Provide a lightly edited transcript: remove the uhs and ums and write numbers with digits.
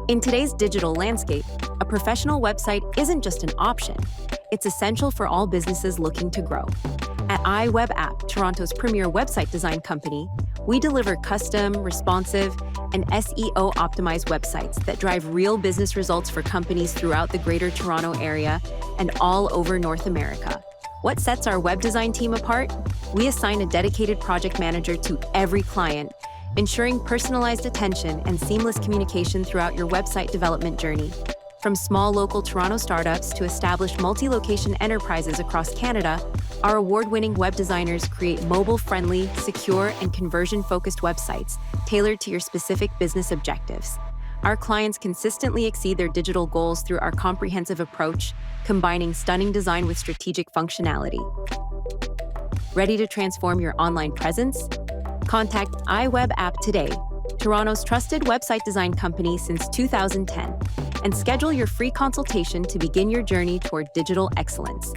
In today's digital landscape, a professional website isn't just an option. It's essential for all businesses looking to grow. At iWEBAPP, Toronto's premier website design company, we deliver custom, responsive, and SEO-optimized websites that drive real business results for companies throughout the Greater Toronto Area and all over North America. What sets our web design team apart? We assign a dedicated project manager to every client, ensuring personalized attention and seamless communication throughout your website development journey. From small local Toronto startups to established multi-location enterprises across Canada, our award-winning web designers create mobile-friendly, secure, and conversion-focused websites tailored to your specific business objectives. Our clients consistently exceed their digital goals through our comprehensive approach, combining stunning design with strategic functionality. Ready to transform your online presence? Contact iWEBAPP today, Toronto's trusted website design company since 2010, and schedule your free consultation to begin your journey toward digital excellence.